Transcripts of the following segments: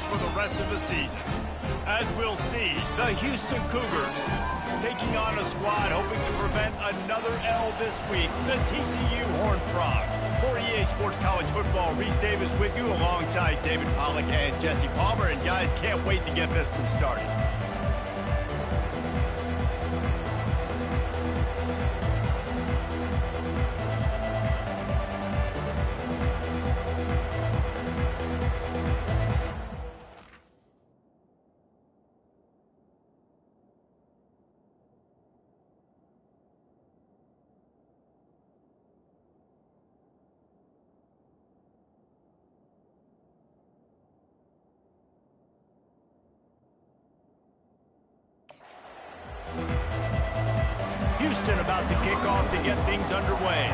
for the rest of the season. As we'll see, the Houston Cougars taking on a squad hoping to prevent another L this week, the TCU Horned Frogs. For EA Sports College Football, Reese Davis with you alongside David Pollack and Jesse Palmer. And guys, can't wait to get this one started. Houston about to kick off to get things underway.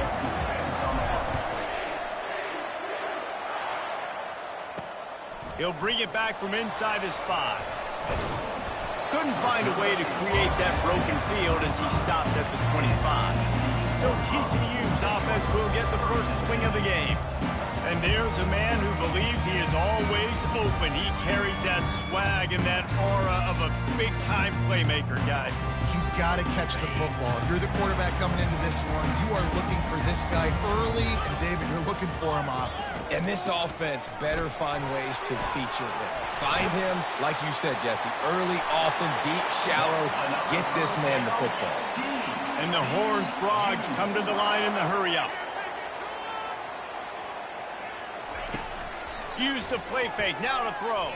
He'll bring it back from inside his 5. Couldn't find a way to create that broken field as he stopped at the 25. So TCU's offense will get the first swing of the game. And there's a man who believes he is always open. He carries that swag and that aura of a big-time playmaker, guys. He's got to catch the football. If you're the quarterback coming into this one, you are looking for this guy early, and David, you're looking for him often. And this offense better find ways to feature him. Find him, like you said, Jesse, early, often, deep, shallow. Get this man the football. And the Horned Frogs come to the line in the hurry-up. Use the play fake, now to throw.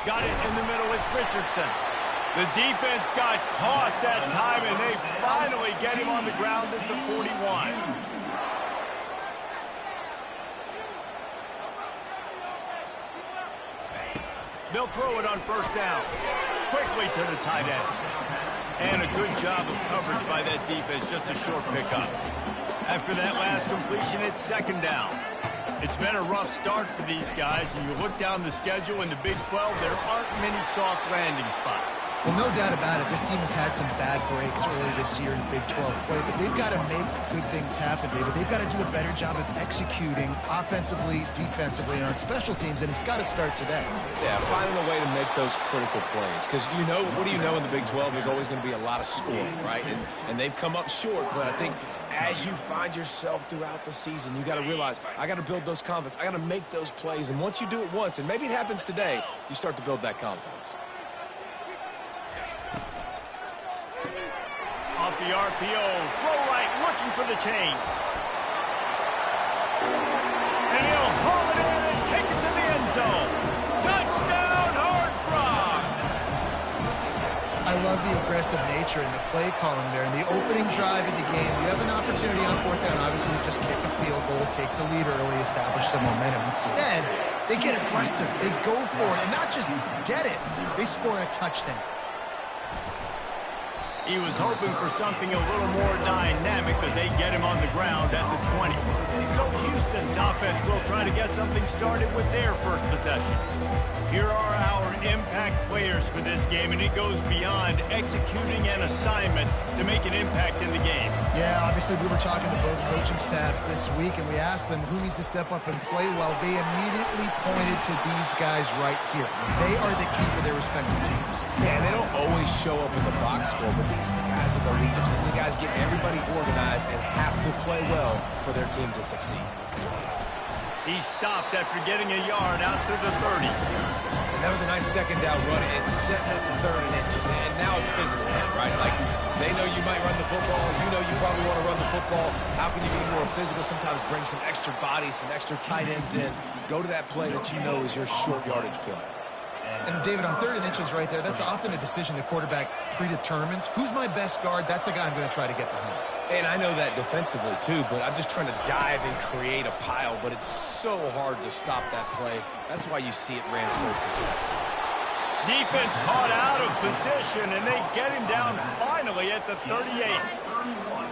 Got it in the middle, it's Richardson. The defense got caught that time, and they finally get him on the ground at the 41. They'll throw it on first down. Quickly to the tight end. And a good job of coverage by that defense, just a short pickup. After that last completion, it's second down. It's been a rough start for these guys, and you look down the schedule in the Big 12, there aren't many soft landing spots. Well, no doubt about it. This team has had some bad breaks early this year in Big 12 play, but they've got to make good things happen, David. They've got to do a better job of executing offensively, defensively, and on special teams, and it's got to start today. Yeah, finding a way to make those critical plays. Because, you know, what do you know in the Big 12? There's always going to be a lot of scoring, right? And they've come up short, but I think as you find yourself throughout the season, you got to realize, I got to build those confidence. I got to make those plays. And once you do it once, and maybe it happens today, you start to build that confidence. Off the RPO, throw right, looking for the chains. And he'll haul it in and take it to the end zone. Touchdown, Horned Frogs! I love the aggressive nature and the play calling there. In the opening drive of the game, you have an opportunity on fourth down, obviously, to just kick a field goal, take the lead early, establish some momentum. Instead, they get aggressive. They go for it, and not just get it, they score a touchdown. He was hoping for something a little more dynamic, but they get him on the ground at the 20. So Houston's offense will try to get something started with their first possession. Here are our impact players for this game, and it goes beyond executing an assignment to make an impact in the game. Yeah, obviously we were talking to both coaching staffs this week, and we asked them who needs to step up and play well. They immediately pointed to these guys right here. They are the key for their respective teams. Yeah, they don't always show up in the box score, but these are the guys that are the leaders. These are the guys getting everybody organized and have to play well for their team to succeed. He stopped after getting a yard out to the 30. And that was a nice second down run. It's setting up the third and inches, and now it's physical time, right? Like, they know you might run the football. You know you probably want to run the football. How can you be more physical? Sometimes bring some extra bodies, some extra tight ends in. Go to that play that you know is your short yardage play. And, David, on third and inches right there, that's often a decision the quarterback predetermines. Who's my best guard? That's the guy I'm going to try to get behind. And I know that defensively, too, but I'm just trying to dive and create a pile, but it's so hard to stop that play. That's why you see it ran so successful. Defense caught out of position, and they get him down finally at the 38.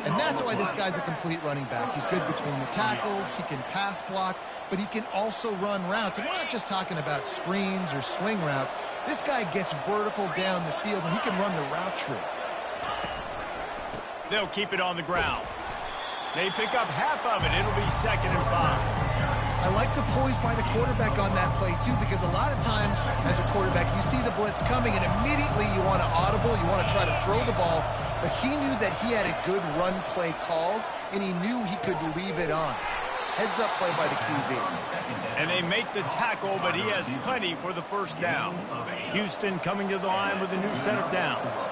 And that's why this guy's a complete running back. He's good between the tackles, he can pass block, but he can also run routes. And we're not just talking about screens or swing routes. This guy gets vertical down the field, and he can run the route tree. They'll keep it on the ground. They pick up half of it. It'll be 2nd and 5. I like the poise by the quarterback on that play, too, because a lot of times as a quarterback, you see the blitz coming, and immediately you want to audible, you want to try to throw the ball, but he knew that he had a good run play called, and he knew he could leave it on. Heads up play by the QB. And they make the tackle, but he has plenty for the first down. Houston coming to the line with a new set of downs.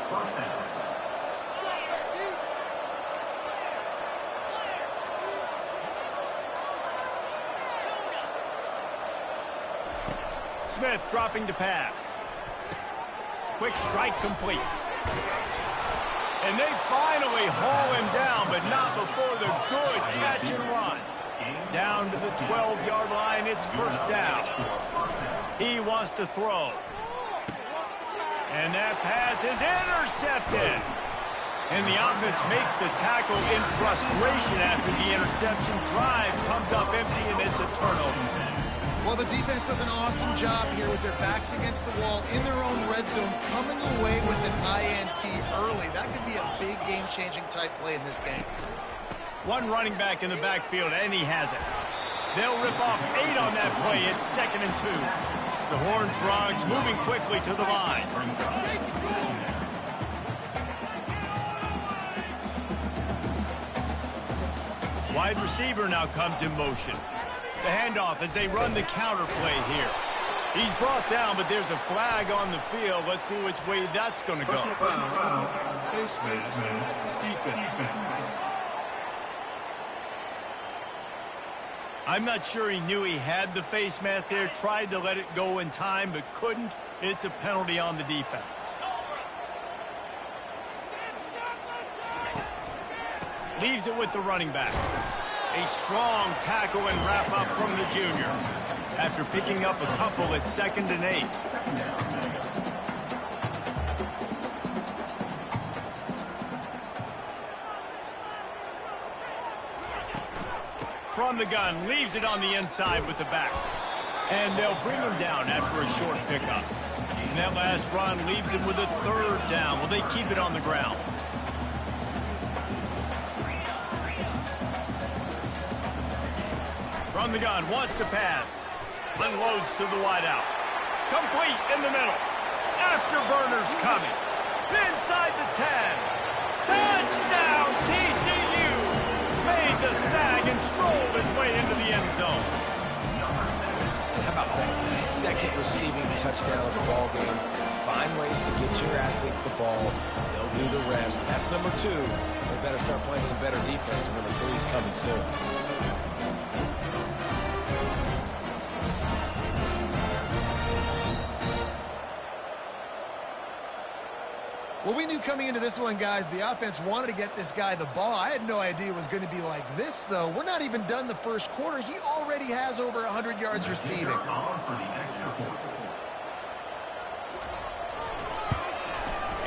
Smith dropping to pass. Quick strike complete. And they finally haul him down, but not before the good catch and run. Down to the 12-yard line, it's first down. He wants to throw. And that pass is intercepted. And the offense makes the tackle in frustration after the interception. Drive comes up empty, and it's a turnover. Well, the defense does an awesome job here with their backs against the wall in their own red zone, coming away with an INT early. That could be a big game-changing type play in this game. One running back in the backfield, and he has it. They'll rip off 8 on that play. It's 2nd and 2. The Horned Frogs moving quickly to the line. Wide receiver now comes in motion. The handoff as they run the counter play here. He's brought down, but there's a flag on the field. Let's see which way that's going to go. Face mask, defense. I'm not sure he knew he had the face mask there, tried to let it go in time, but couldn't. It's a penalty on the defense. Leaves it with the running back. A strong tackle and wrap up from the junior. After picking up a couple, it's 2nd and 8. From the gun, leaves it on the inside with the back. And they'll bring him down after a short pickup. And that last run leaves him with a 3rd down. Will they keep it on the ground? From the gun, wants to pass. Unloads to the wideout. Complete in the middle. Afterburners coming. Inside the 10. Touchdown, TCU! Made the snag and strolled his way into the end zone. How about that? Second receiving touchdown of the ball game. Find ways to get your athletes the ball. They'll do the rest. That's number 2. They better start playing some better defense. Number 3 is coming soon. Well, we knew coming into this one, guys, the offense wanted to get this guy the ball. I had no idea it was going to be like this, though. We're not even done the first quarter. He already has over 100 yards receiving.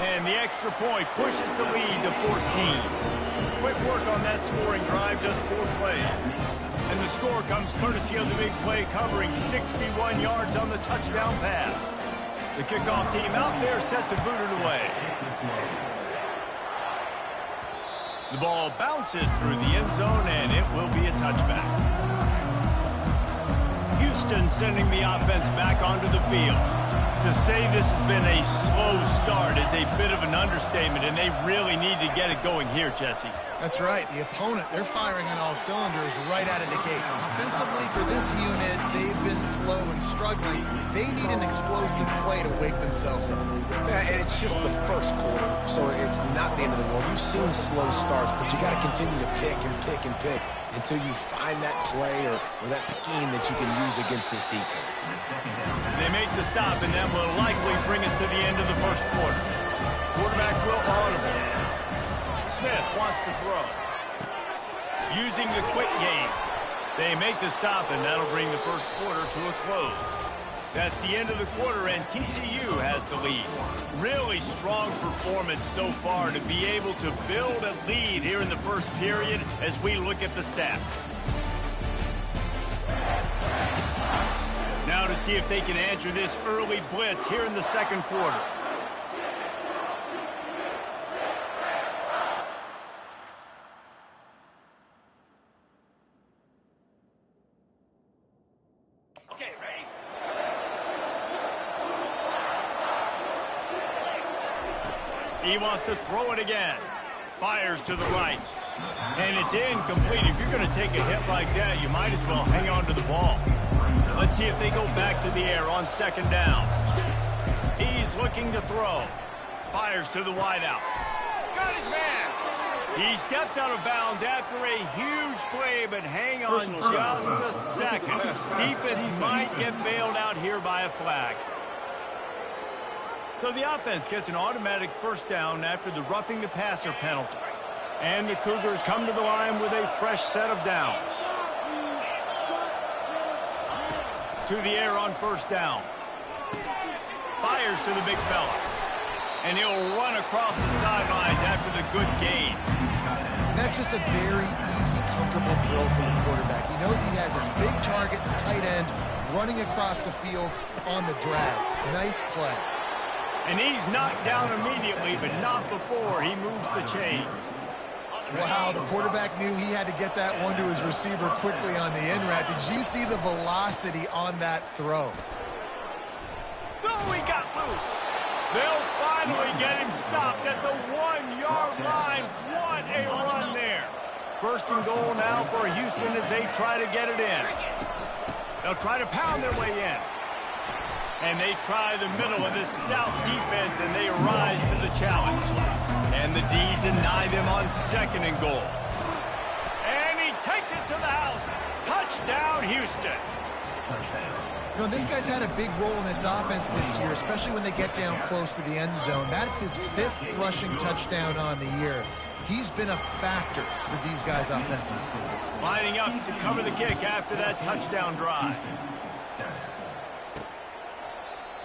And the extra point pushes the lead to 14. Quick work on that scoring drive, just 4 plays. And the score comes courtesy of the big play covering 61 yards on the touchdown pass. The kickoff team out there set to boot it away. The ball bounces through the end zone, and it will be a touchback. Houston sending the offense back onto the field. To say this has been a slow start is a bit of an understatement, and they really need to get it going here, Jesse. That's right. The opponent, they're firing on all cylinders right out of the gate. Offensively, for this unit, they've been slow and struggling. They need an explosive play to wake themselves up. Yeah, and it's just the first quarter, so it's not the end of the world. You've seen slow starts, but you got to continue to pick and pick and pick until you find that play or that scheme that you can use against this defense. They make the stop, and that will likely bring us to the end of the first quarter. Quarterback will audible. Smith wants to throw. Using the quick game. They make the stop, and that'll bring the first quarter to a close. That's the end of the quarter, and TCU has the lead. Really strong performance so far to be able to build a lead here in the first period as we look at the stats. Now to see if they can answer this early blitz here in the second quarter. He wants to throw it again. Fires to the right. And it's incomplete. If you're going to take a hit like that, you might as well hang on to the ball. Let's see if they go back to the air on second down. He's looking to throw. Fires to the wideout. Got his man. He steps out of bounds after a huge play, but hang on just a second. Defense might get bailed out here by a flag. So the offense gets an automatic first down after the roughing the passer penalty. And the Cougars come to the line with a fresh set of downs. To the air on first down. Fires to the big fella. And he'll run across the sidelines after the good gain. That's just a very easy, comfortable throw for the quarterback. He knows he has his big target, the tight end, running across the field on the drag. Nice play. And he's knocked down immediately, but not before he moves the chains. Wow, the quarterback knew he had to get that one to his receiver quickly on the in route. Did you see the velocity on that throw? Oh, he got loose. They'll finally get him stopped at the 1-yard line. What a run there. First and goal now for Houston as they try to get it in. They'll try to pound their way in. And they try the middle of this stout defense, and they rise to the challenge. And the D deny them on second and goal. And he takes it to the house. Touchdown, Houston. You know, this guy's had a big role in this offense this year, especially when they get down close to the end zone. That's his 5th rushing touchdown on the year. He's been a factor for these guys offensively. Lining up to cover the kick after that touchdown drive.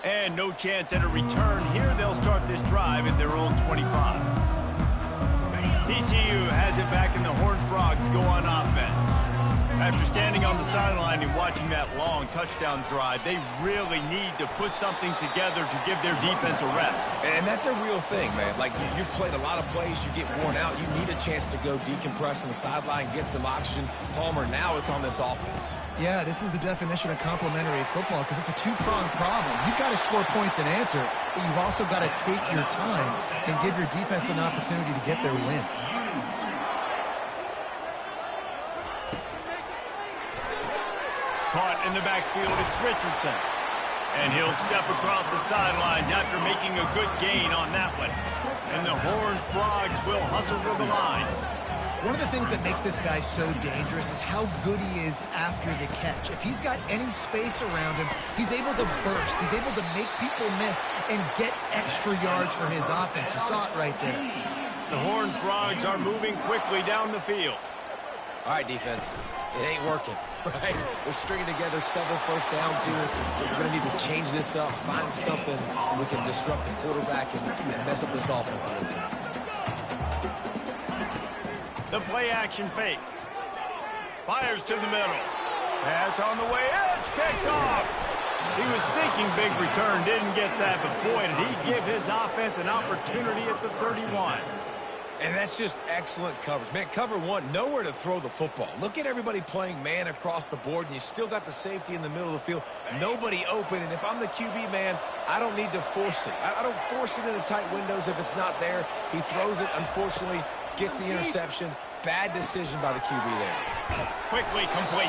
And no chance at a return here. They'll start this drive at their own 25. TCU has it back, and the Horned Frogs go on offense. After standing on the sideline and watching that long touchdown drive, they really need to put something together to give their defense a rest. And that's a real thing, man. Like, you've played a lot of plays, you get worn out, you need a chance to go decompress on the sideline, get some oxygen. Palmer, now it's on this offense. Yeah, this is the definition of complementary football because it's a two-pronged problem. You've got to score points and answer, but you've also got to take your time and give your defense an opportunity to get their win. Caught in the backfield, it's Richardson. And he'll step across the sidelines after making a good gain on that one. And the Horned Frogs will hustle to the line. One of the things that makes this guy so dangerous is how good he is after the catch. If he's got any space around him, he's able to burst. He's able to make people miss and get extra yards for his offense. You saw it right there. The Horned Frogs are moving quickly down the field. All right, defense. It ain't working, right? We're stringing together several first downs here. We're going to need to change this up, find something we can disrupt the quarterback and mess up this offense a little bit. The play-action fake. Fires to the middle. Pass on the way. It's kicked off. He was thinking big return, didn't get that, but boy, did he give his offense an opportunity at the 31. And that's just excellent coverage. Man, cover one, nowhere to throw the football. Look at everybody playing man across the board, and you still got the safety in the middle of the field. Nobody open, and if I'm the QB, man, I don't need to force it. I don't force it into tight windows if it's not there. He throws it, unfortunately, gets the interception. Bad decision by the QB there. Quickly complete.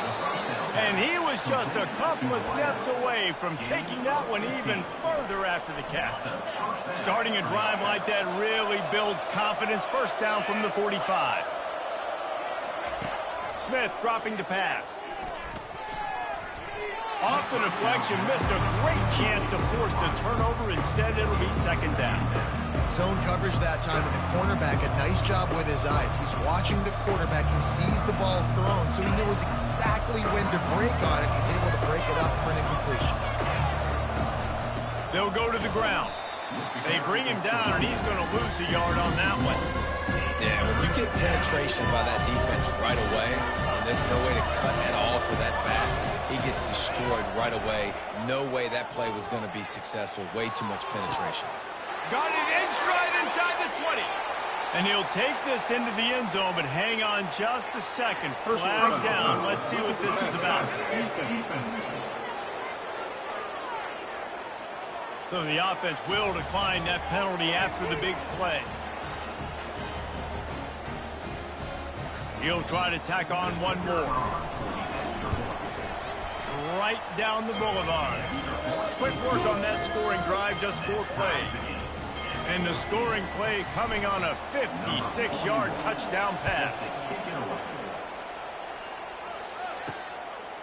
And he was just a couple of steps away from taking that one even further after the catch. Starting a drive like that really builds confidence. First down from the 45. Smith dropping to pass. Off the deflection, missed a great chance to force the turnover. Instead, it'll be second down. Zone coverage that time, and the cornerback, a nice job with his eyes. He's watching the quarterback. He sees the ball thrown, so he knows exactly when to break on it. He's able to break it up for an incompletion. They'll go to the ground. They bring him down, and he's going to lose a yard on that one. Yeah, when you get penetration by that defense right away, and there's no way to cut at all for that back, he gets destroyed right away. No way that play was going to be successful. Way too much penetration. Got it in stride inside the 20. And he'll take this into the end zone, but hang on just a second. Flag down. Let's see what this is about. So the offense will decline that penalty after the big play. He'll try to tack on one more. Right down the boulevard. Quick work on that scoring drive, just 4 plays. And the scoring play coming on a 56-yard touchdown pass.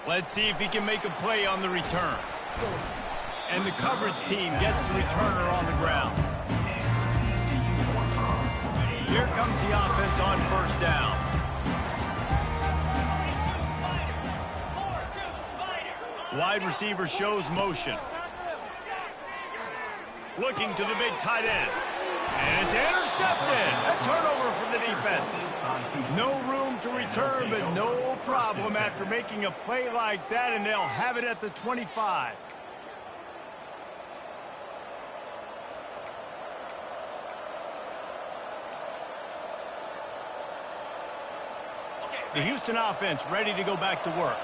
Let's see if he can make a play on the return. And the coverage team gets the returner on the ground. Here comes the offense on first down. Wide receiver shows motion. Looking to the big tight end. And it's intercepted. A turnover for the defense. No room to return, but no problem after making a play like that, and they'll have it at the 25. The Houston offense ready to go back to work.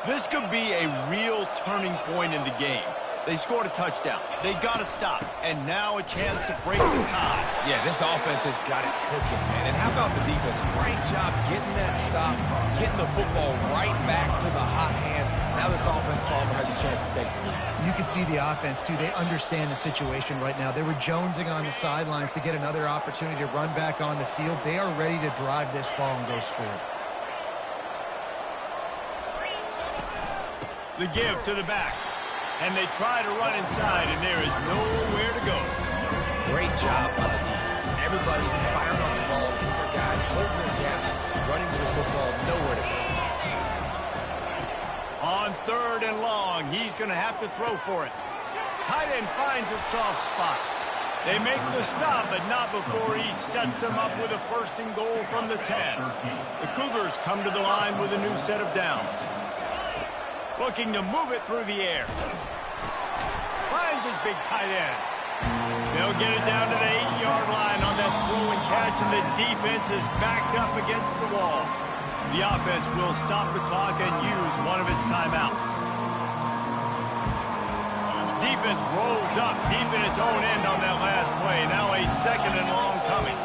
This could be a real turning point in the game. They scored a touchdown. They got to stop. And now a chance to break the tie. Yeah, this offense has got it cooking, man. And how about the defense? Great job getting that stop, getting the football right back to the hot hand. Now this offense, Palmer, has a chance to take the lead. You can see the offense, too. They understand the situation right now. They were jonesing on the sidelines to get another opportunity to run back on the field. They are ready to drive this ball and go score. The give to the back. And they try to run inside, and there is nowhere to go. Great job by the defense. Everybody firing on the ball, keeping their guys holding their gaps, running to the football, nowhere to go. On 3rd and long, he's going to have to throw for it. Tight end finds a soft spot. They make the stop, but not before he sets them up with a 1st and goal from the 10. The Cougars come to the line with a new set of downs. Looking to move it through the air. Finds his big tight end. They'll get it down to the 8-yard line on that throw and catch, and the defense is backed up against the wall. The offense will stop the clock and use one of its timeouts. Defense rolls up deep in its own end on that last play. Now a 2nd and long coming.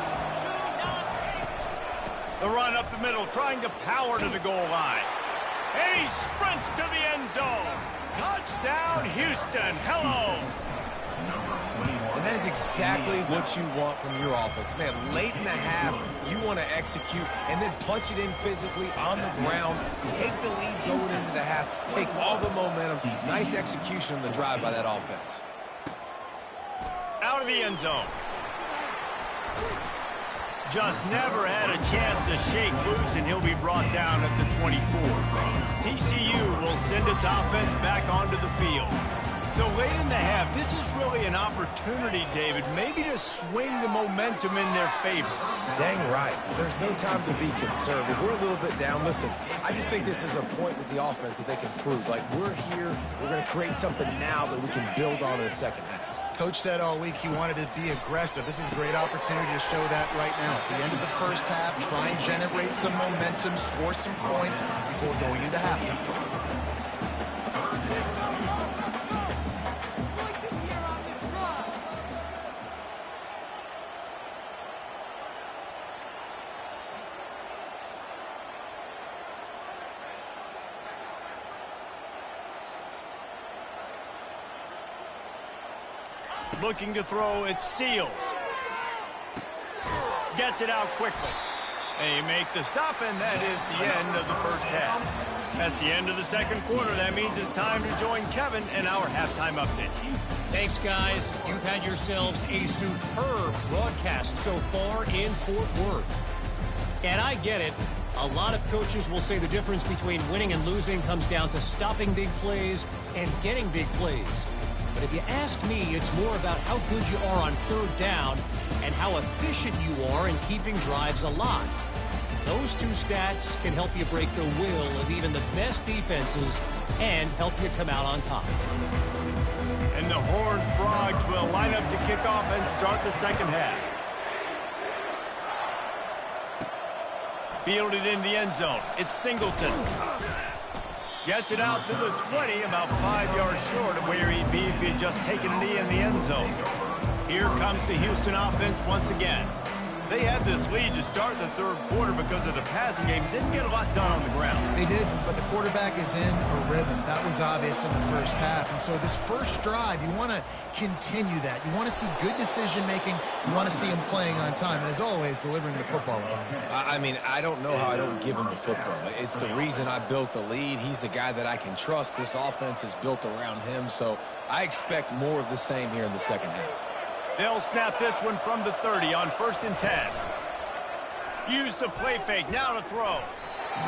The run up the middle, trying to power to the goal line. And he sprints to the end zone. Touchdown, Houston. Hello. And that is exactly what you want from your offense. Man, late in the half, you want to execute and then punch it in physically on the ground. Take the lead going into the half. Take all the momentum. Nice execution on the drive by that offense. Out of the end zone. Just never had a chance to shake loose, and he'll be brought down at the 24. TCU will send its offense back onto the field. So late in the half, this is really an opportunity, David, maybe to swing the momentum in their favor. Dang right. There's no time to be conservative. We're a little bit down. Listen, I just think this is a point with the offense that they can prove. Like, we're here, we're going to create something now that we can build on in the second half. Coach said all week he wanted to be aggressive. This is a great opportunity to show that right now. At the end of the first half, try and generate some momentum, score some points before going into halftime. Looking to throw, it Seals. Gets it out quickly. They make the stop, and that is the end of the first half. That's the end of the second quarter. That means it's time to join Kevin and our halftime update. Thanks, guys. You've had yourselves a superb broadcast so far in Fort Worth. And I get it. A lot of coaches will say the difference between winning and losing comes down to stopping big plays and getting big plays. But if you ask me, it's more about how good you are on 3rd down and how efficient you are in keeping drives alive. Those two stats can help you break the will of even the best defenses and help you come out on top. And the Horned Frogs will line up to kick off and start the second half. Fielded in the end zone. It's Singleton. Gets it out to the 20, about 5 yards short of where he'd be if he had just taken a knee in the end zone. Here comes the Houston offense once again. They had this lead to start the third quarter because of the passing game. Didn't get a lot done on the ground. They did, but the quarterback is in a rhythm. That was obvious in the first half. And so this first drive, you want to continue that. You want to see good decision-making. You want to see him playing on time. And as always, delivering the football. I mean, I don't know how I don't give him the football. It's the reason I built the lead. He's the guy that I can trust. This offense is built around him. So I expect more of the same here in the second half. They'll snap this one from the 30 on 1st and 10. Use the play fake, now to throw.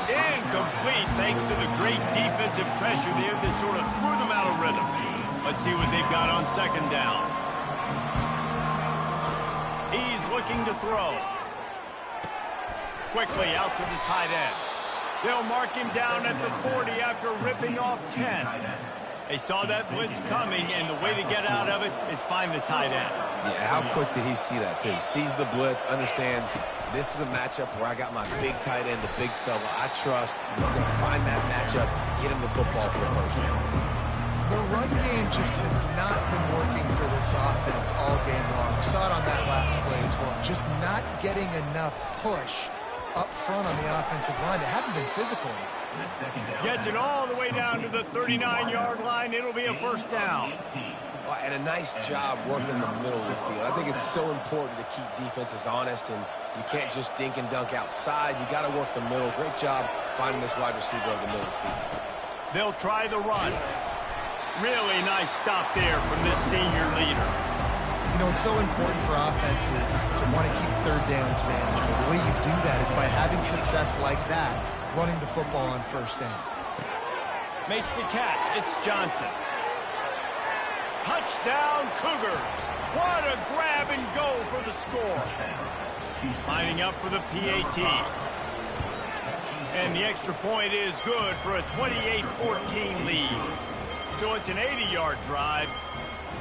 Incomplete thanks to the great defensive pressure there that sort of threw them out of rhythm. Let's see what they've got on 2nd down. He's looking to throw. Quickly out to the tight end. They'll mark him down at the 40 after ripping off 10. They saw that blitz coming, and the way to get out of it is find the tight end. Yeah, how quick did he see that, too? Sees the blitz, understands this is a matchup where I got my big tight end, the big fella I trust. I'm going to find that matchup, get him the football for the first down. The run game just has not been working for this offense all game long. We saw it on that last play as well. Just not getting enough push up front on the offensive line. They haven't been physical. Gets it all the way down to the 39-yard line. It'll be a first down. Well, and a nice job working the middle of the field. I think it's so important to keep defenses honest, and you can't just dink and dunk outside. You got to work the middle. Great job finding this wide receiver in the middle of the field. They'll try the run. Really nice stop there from this senior leader. You know, it's so important for offenses to want to keep third downs manageable. The way you do that is by having success like that, running the football on 1st down. Makes the catch. It's Johnson. Touchdown, Cougars. What a grab and go for the score. Lining up for the PAT. And the extra point is good for a 28-14 lead. So it's an 80-yard drive.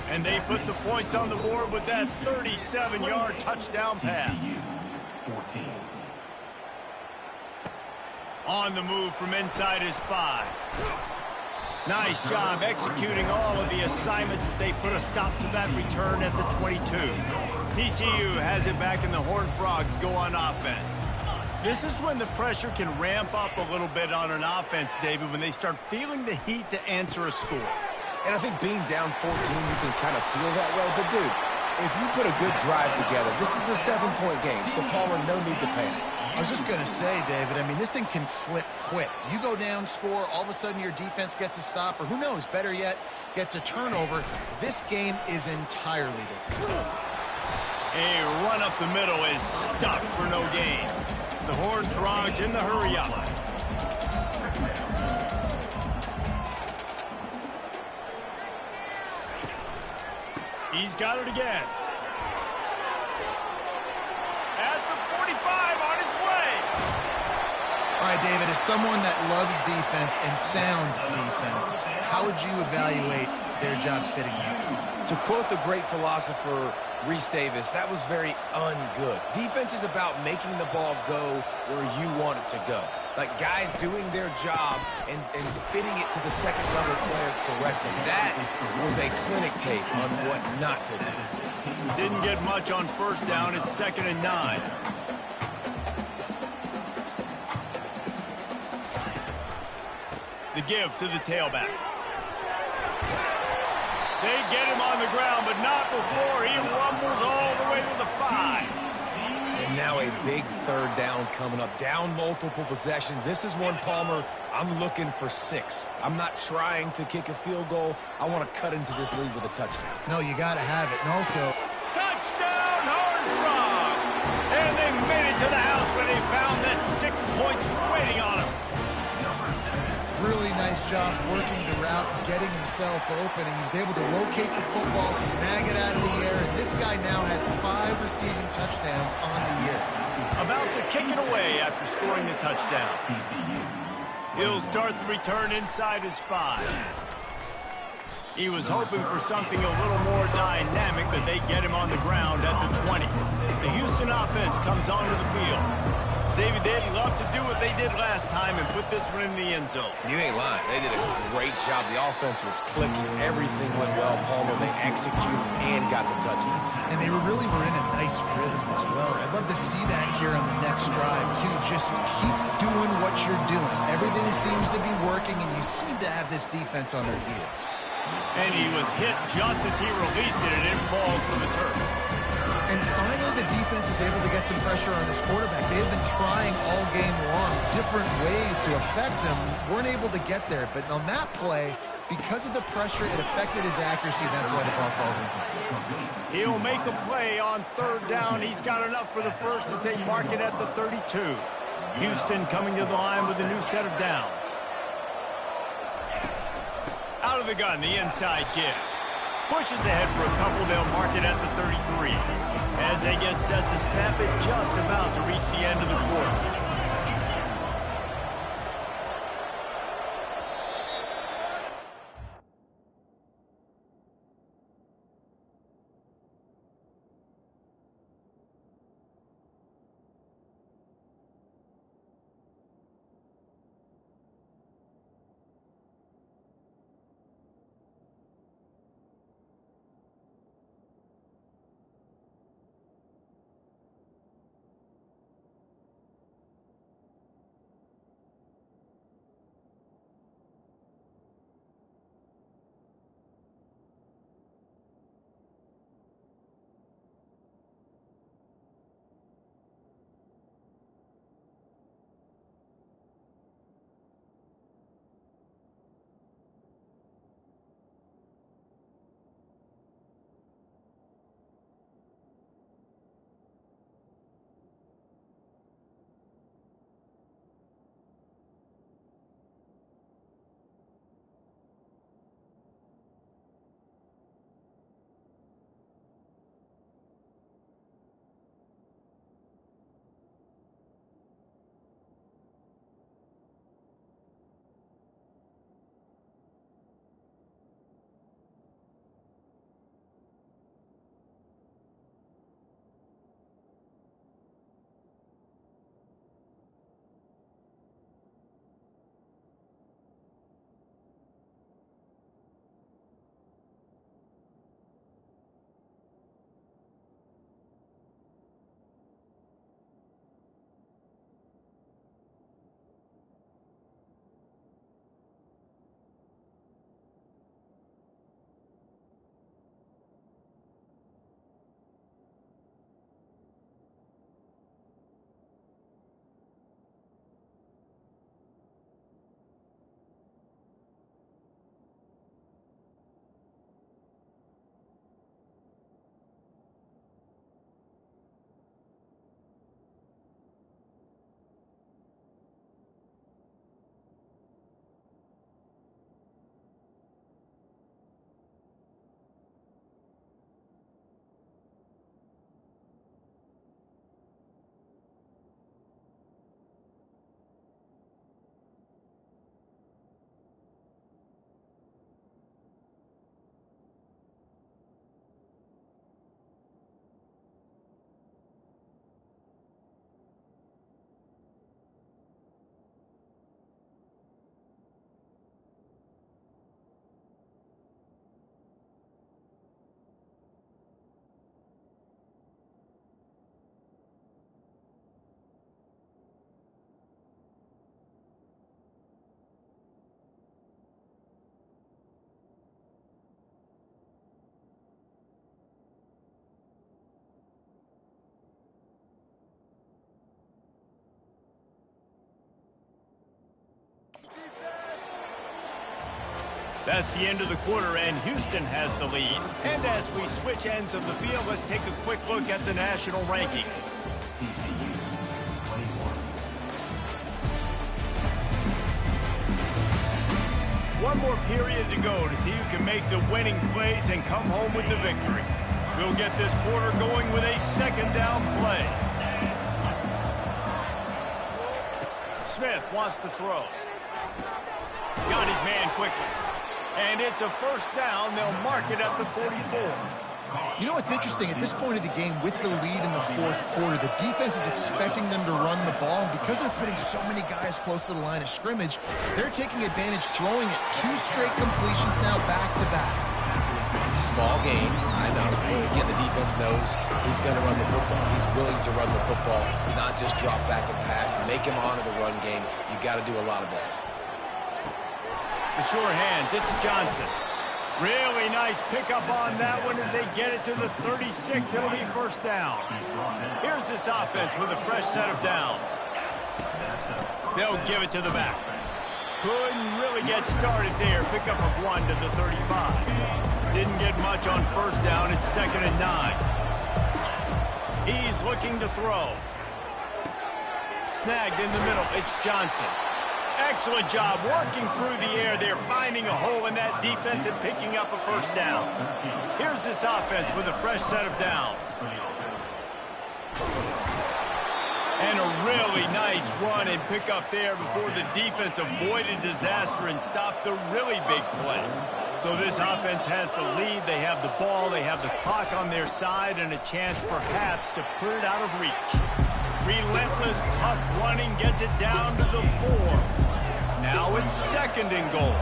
And they put the points on the board with that 37-yard touchdown pass. 14. On the move from inside his 5. Nice job executing all of the assignments as they put a stop to that return at the 22. TCU has it back and the Horned Frogs go on offense. This is when the pressure can ramp up a little bit on an offense, David, when they start feeling the heat to answer a score. And I think being down 14, you can kind of feel that way. But, dude, if you put a good drive together, this is a 7-point game, so Palmer, no need to panic. I was just going to say, David, I mean, this thing can flip quick. You go down, score, all of a sudden your defense gets a stop, or who knows, better yet, gets a turnover. This game is entirely different. A run up the middle is stuck for no gain. The Horned Frogs in the hurry-up. He's got it again. At the 45, on his way. All right, David, as someone that loves defense and sound defense, how would you evaluate their job fitting you? To quote the great philosopher Reese Davis, that was very ungood. Defense is about making the ball go where you want it to go. Like guys doing their job and fitting it to the second-level player correctly. That was a clinic tape on what not to do. Didn't get much on 1st down. It's 2nd and 9. The give to the tailback. They get him on the ground, but not before he rumbles all the way to the 5. And now a big 3rd down coming up. Down multiple possessions. This is one, Palmer, I'm looking for 6. I'm not trying to kick a field goal. I want to cut into this lead with a touchdown. No, you got to have it. And also, Touchdown, Horned Frogs! And they made it to the house when they found that 6 points waiting on them. really nice job working the route and getting himself open, and he was able to locate the football, snag it out of the air, and this guy now has 5 receiving touchdowns on the year. About to kick it away after scoring the touchdown. He'll start the return inside his 5. He was hoping for something a little more dynamic, but they get him on the ground at the 20. The Houston offense comes onto the field. David, they'd love to do what they did last time and put this one in the end zone. You ain't lying. They did a great job. The offense was clicking. Everything went well. Palmer, they executed and got the touchdown. And they really were in a nice rhythm as well. I'd love to see that here on the next drive, too. Just keep doing what you're doing. Everything seems to be working, and you seem to have this defense on their heels. And he was hit just as he released it, and it falls to the turf. And finally, the defense is able to get some pressure on this quarterback. They've been trying all game long different ways to affect him. Weren't able to get there. But on that play, because of the pressure, it affected his accuracy. That's why the ball falls in. He'll make a play on third down. He's got enough for the first as they mark it at the 32. Houston coming to the line with a new set of downs. Out of the gun, the inside give. Pushes ahead for a couple. They'll mark it at the 33. As they get set to snap it, just about to reach the end of the quarter. That's the end of the quarter, and Houston has the lead. And as we switch ends of the field, let's take a quick look at the national rankings. One more period to go to see who can make the winning plays and come home with the victory. We'll get this quarter going with a second down play. Smith wants to throw. Got his man quickly. And it's a first down. They'll mark it at the 44. You know what's interesting? At this point of the game, with the lead in the fourth quarter, the defense is expecting them to run the ball. And because they're putting so many guys close to the line of scrimmage, they're taking advantage, throwing it 2 straight completions now back-to-back. Small gain, I know. But again, the defense knows he's going to run the football. He's willing to run the football, not just drop back and pass, make him honor the run game. You got to do a lot of this. The sure hands, it's Johnson. Really nice pickup on that one as they get it to the 36. It'll be first down. Here's this offense with a fresh set of downs. They'll give it to the back. Couldn't really get started there. Pickup of 1 to the 35. Didn't get much on first down. It's 2nd and 9. He's looking to throw. Snagged in the middle. It's Johnson. Excellent job working through the air there, finding a hole in that defense and picking up a first down. Here's this offense with a fresh set of downs. And a really nice run and pick up there before the defense avoided disaster and stopped the really big play. So this offense has the lead. They have the ball. They have the clock on their side and a chance perhaps to put it out of reach. Relentless, tough running gets it down to the 4. Now it's 2nd and goal.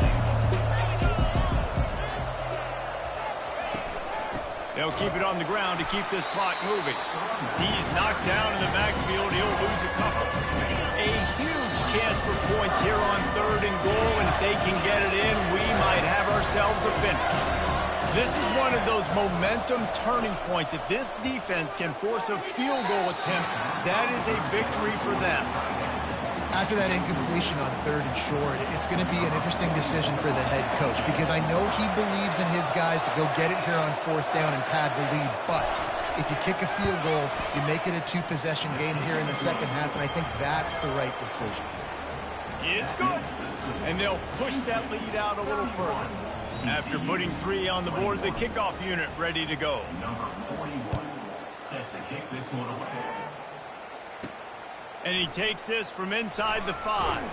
They'll keep it on the ground to keep this clock moving. He's knocked down in the backfield. He'll lose a couple. A huge chance for points here on 3rd and goal, and if they can get it in, we might have ourselves a finish. This is one of those momentum turning points. If this defense can force a field goal attempt, that is a victory for them. After that incompletion on 3rd and short, it's going to be an interesting decision for the head coach because I know he believes in his guys to go get it here on 4th down and pad the lead, but if you kick a field goal, you make it a 2-possession game here in the second half, and I think that's the right decision. It's good. And they'll push that lead out a little further. After putting 3 on the board, the kickoff unit ready to go. Number 41 set to kick this one away. And he takes this from inside the 5.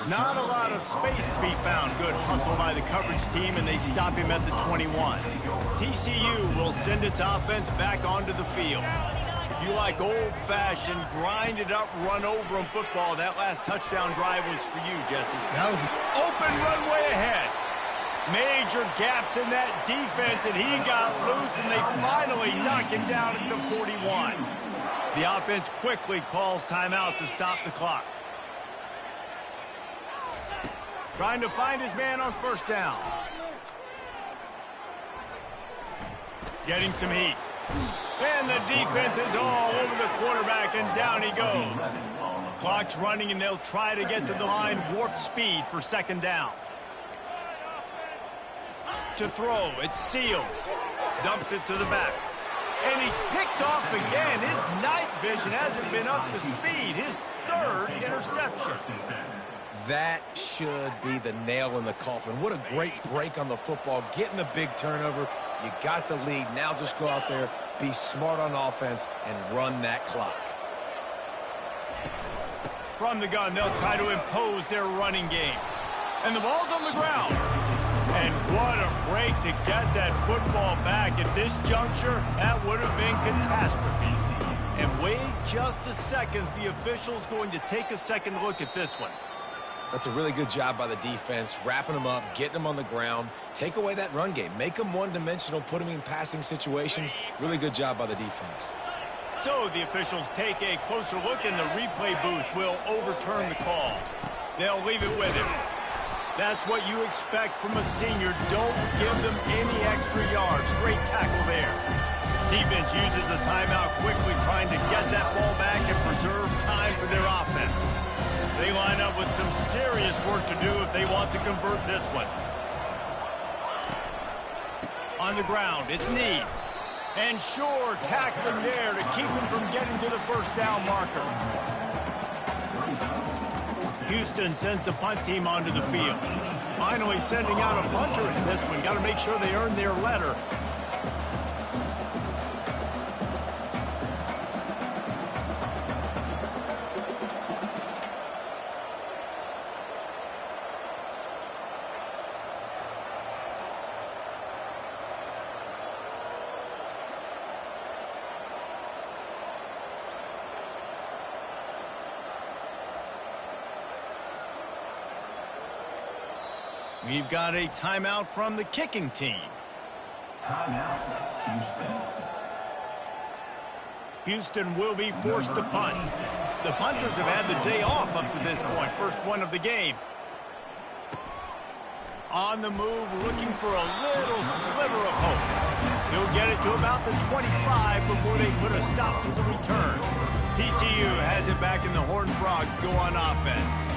Not a lot of space to be found. Good hustle by the coverage team, and they stop him at the 21. TCU will send its offense back onto the field. If you like old-fashioned, grind-it-up, run-over-'em football, that last touchdown drive was for you, Jesse. That was Open runway ahead. Major gaps in that defense, and he got loose, and they finally knock him down at the 41. The offense quickly calls timeout to stop the clock. Trying to find his man on first down. Getting some heat. And the defense is all over the quarterback, and down he goes. Clock's running, and they'll try to get to the line warp speed for 2nd down. To throw, it's Seals. Dumps it to the back. And he's picked off again. His night vision hasn't been up to speed. His 3rd interception. That should be the nail in the coffin. What a great break on the football. Getting the big turnover. You got the lead. Now just go out there, be smart on offense, and run that clock. From the gun, they'll try to impose their running game. And the ball's on the ground. And what a break to get that football back. At this juncture, that would have been catastrophe. And wait just a second. The official's going to take a second look at this one. That's a really good job by the defense, wrapping them up, getting them on the ground, take away that run game, make them one-dimensional, put them in passing situations. Really good job by the defense. So the officials take a closer look, and the replay booth will overturn the call. They'll leave it with him. That's what you expect from a senior. Don't give them any extra yards. Great tackle there. Defense uses a timeout quickly, trying to get that ball back and preserve time for their offense. They line up with some serious work to do if they want to convert this one. On the ground, it's Need. And Shore tackling there to keep him from getting to the first down marker. Houston sends the punt team onto the field. Finally sending out a punter in this one. Got to make sure they earn their letter. We've got a timeout from the kicking team. Timeout, Houston. Houston will be forced to punt. The punters have had the day off up to this point. First one of the game. On the move, looking for a little sliver of hope. He'll get it to about the 25 before they put a stop to the return. TCU has it back, and the Horned Frogs go on offense.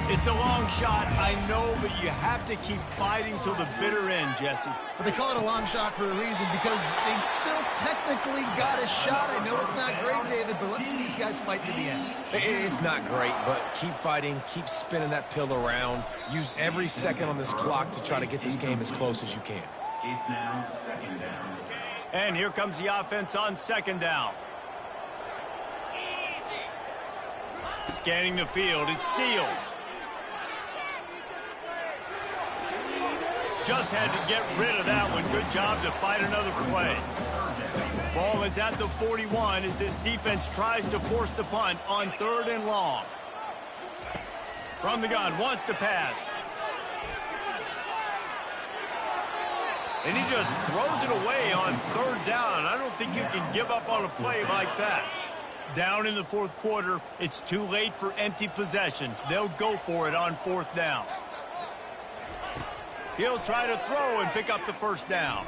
It's a long shot, I know, but you have to keep fighting till the bitter end, Jesse. But they call it a long shot for a reason, because they've still technically got a shot. I know it's not great, David, but let's see these guys fight to the end. It's not great, but keep fighting, keep spinning that pill around. Use every second on this clock to try to get this game as close as you can. It's now second down. And here comes the offense on second down. Scanning the field, it's Seals. Just had to get rid of that one. Good job to fight another play. Ball is at the 41 as this defense tries to force the punt on 3rd and long. From the gun, wants to pass. And he just throws it away on 3rd down. I don't think you can give up on a play like that. Down in the 4th quarter, it's too late for empty possessions. They'll go for it on 4th down. He'll try to throw and pick up the 1st down.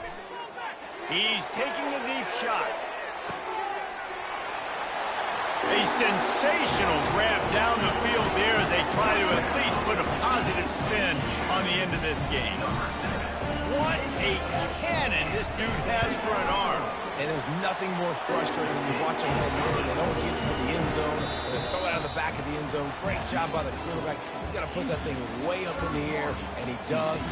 He's taking a deep shot. A sensational grab down the field there as they try to at least put a positive spin on the end of this game. What a cannon this dude has for an arm. And there's nothing more frustrating than you watch a Hail Mary. They don't get it to the end zone, or they throw it out of the back of the end zone. Great job by the quarterback. He's got to put that thing way up in the air, and he does.